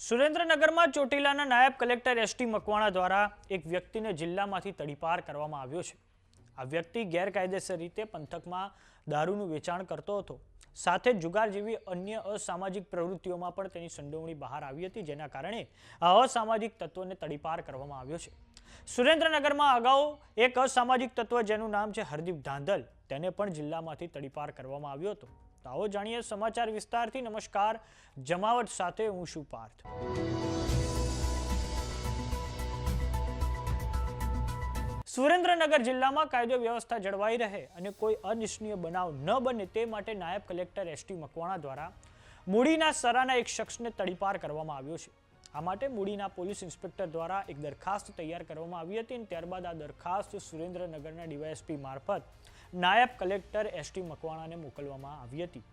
સુરેન્દ્રનગરમાં ચોટીલાના નાયબ collector ST Makwana દ્વારા એક વ્યક્તિને જિલ્લામાંથી તડીપાર કરવામાં આવ્યો છે. આ વ્યક્તિ ગેરકાયદેસર રીતે પંથકમાં દારૂનું વેચાણ કરતો હતો. સાથે જુગાર જેવી અન્ય અસામાજિક પ્રવૃત્તિઓમાં પણ તેની સંડોવણી બહાર આવી હતી, જેના કારણે આ અસામાજિક તત્વોને તડીપાર કરવામાં આવ્યો છે. સુરેન્દ્રનગરમાં અગાઉ એક અસામાજિક તત્વ જેનું નામ છે હરદીપ ધાંધલ, તેને પણ જિલ્લામાંથી તડીપાર કરવામાં આવ્યો હતો. તો આવો જાણીએ સમાચાર વિસ્તારથી. નમસ્કાર, જમાવટ સાથે હું છું પાર્થ. સુરેન્દ્રનગર જિલ્લામાં કાયદો વ્યવસ્થા જળવાઈ રહે અને કોઈ અનિચ્છનીય બનાવ ન બને તે માટે નાયબ કલેક્ટર એસટી મકવાણા દ્વારા મૂડીના સરાના એક શખ્સને તડીપાર કરવામાં આવ્યો છે. આ માટે મૂડીના પોલીસ ઇન્સ્પેક્ટર દ્વારા એક દરખાસ્ત તૈયાર કરવામાં આવી હતી અને ત્યારબાદ આ દરખાસ્ત સુરેન્દ્રનગરના ડીવાયએસપી મારફત નાયબ કલેક્ટર એસટી મકવાણાને મોકલવામાં આવી હતી.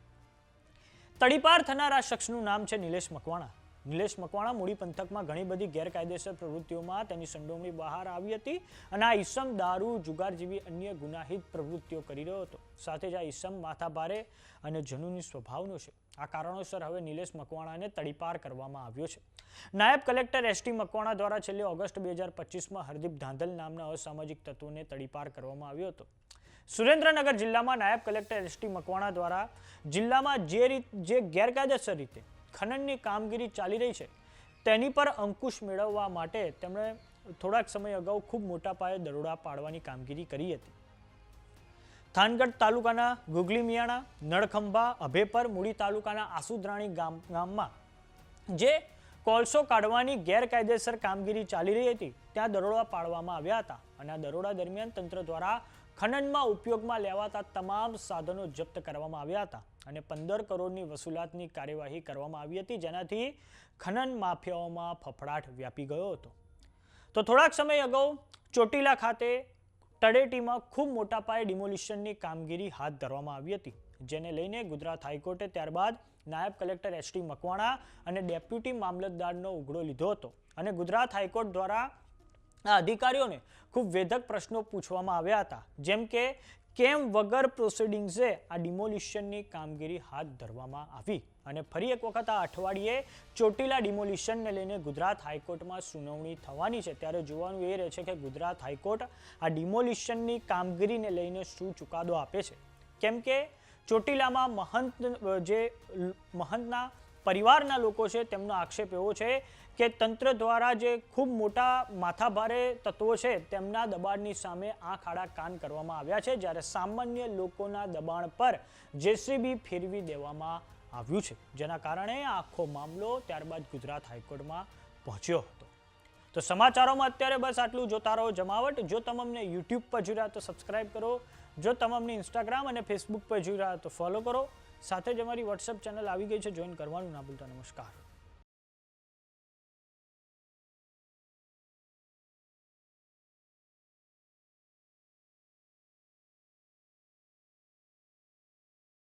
તડીપાર થનાર આ શખ્સનું નામ છે નિલેશ મકવાણા. નિલેશ મકવાણા મૂડી પંથકમાં ઘણી બધી ગેરકાયદેસર પ્રવૃત્તિઓમાં તેની સંડોવણી બહાર આવી હતી અને આ ઈસમ દારૂ, જુગાર જેવી અન્ય ગુનાહિત પ્રવૃત્તિઓ કરી રહ્યો હતો. સાથે જ આ ઈસમ માથાભારે અને જનૂની સ્વભાવનો છે. આ કારણોસર હવે નિલેશ મકવાણાને તડીપાર કરવામાં આવ્યો છે. નાયબ કલેક્ટર એસટી મકવાણા દ્વારા છેલ્લે ઓગસ્ટ 2025માં હરદીપ ધાંધલ નામના અસામાજિક તત્વોને તડીપાર કરવામાં આવ્યો હતો. સુરેન્દ્રનગર જિલ્લામાં નાયબ કલેક્ટર એસટી મકવાણા દ્વારા જિલ્લામાં જે ગેરકાયદેસર રીતે ખનનની કામગીરી ચાલી રહી છે તેની પર અંકુશ મેળવવા માટે તેમણે થોડાક સમય અગાઉ ખૂબ મોટા પાયે દરોડા પાડવાની કામગીરી કરી હતી. થાનગઢ તાલુકાના ગુગલી મિયાણા, નળખંભા, અભેપર, મૂડી તાલુકાના આસુદ્રાણી ગામમાં જે કોલસો કાઢવાની ગેરકાયદેસર કામગીરી ચાલી રહી હતી ત્યાં દરોડા પાડવામાં આવ્યા હતા અને આ દરોડા દરમિયાન તંત્ર દ્વારા ખનનમાં ઉપયોગમાં લેવાતા તમામ સાધનો જપ્ત કરવામાં આવ્યા હતા અને 15 કરોડની વસૂલાતની કાર્યવાહી કરવામાં આવી હતી, જેનાથી ખનન માફિયાઓમાં ફફડાટ વ્યાપી ગયો હતો. તો થોડાક સમય અગાઉ ચોટીલા ખાતે તળેટીમાં ખૂબ મોટા પાયે ડિમોલિશનની કામગીરી હાથ ધરવામાં આવી હતી, જેને લઈને ગુજરાત હાઈકોર્ટે ત્યારબાદ નાયબ કલેક્ટર એસટી મકવાણા અને ડેપ્યુટી મામલતદારનો ઉઘડો લીધો હતો અને ગુજરાત હાઈકોર્ટ દ્વારા આ અધિકારીઓને ખૂબ વેધક પ્રશ્નો પૂછવામાં આવ્યા હતા, જેમ કે કેમ વગર પ્રોસિડિંગ્સે આ ડિમોલિશનની કામગીરી હાથ ધરવામાં આવી અને ફરી એક વખત આ અઠવાડિયે ચોટીલા ડિમોલિશનને લઈને ગુજરાત હાઈકોર્ટમાં સુનાવણી થવાની છે. ત્યારે જોવાનું એ રહે છે કે ગુજરાત હાઈકોર્ટ આ ડિમોલિશનની કામગીરીને લઈને શું ચુકાદો આપે છે, કેમ કે ચોટીલામાં મહંતના પરિવારના લોકો છે તેમનો આક્ષેપ એવો છે કે તંત્ર દ્વારા જે ખૂબ મોટા માથાભારે તત્વો છે તેમના દબાણની સામે આંખ આડા કાન કરવામાં આવ્યા છે, જ્યારે સામાન્ય લોકોના દબાણ પર જેસીબી ફેરવી દેવામાં આવ્યું છે, જેના કારણે આખો મામલો ત્યારબાદ ગુજરાત હાઈકોર્ટમાં પહોંચ્યો હતો. તો સમાચારોમાં અત્યારે બસ આટલું. જોતા રહો જમાવટ. જો તમે અમને યુટ્યુબ પર જોઈ રહ્યા તો સબસ્ક્રાઇબ કરો. જો તમે અમને ઇન્સ્ટાગ્રામ અને ફેસબુક પર જોઈ રહ્યા તો ફોલો કરો. સાથે જ અમારી વોટ્સએપ ચેનલ આવી ગઈ છે, જોઈન કરવાનું ના ભૂલતા. નમસ્કાર.